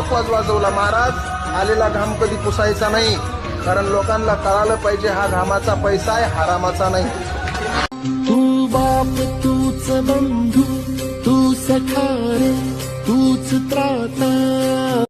बकवास वाजवला. महाराज, आलेला घाम कधी पुसायचा नाही, कारण लोकांना कळालं पाहिजे हा घामाचा पैसा आहे, हरामाचा नाही. तू बाप तूच बंधू तू सखा रे तूच त्राता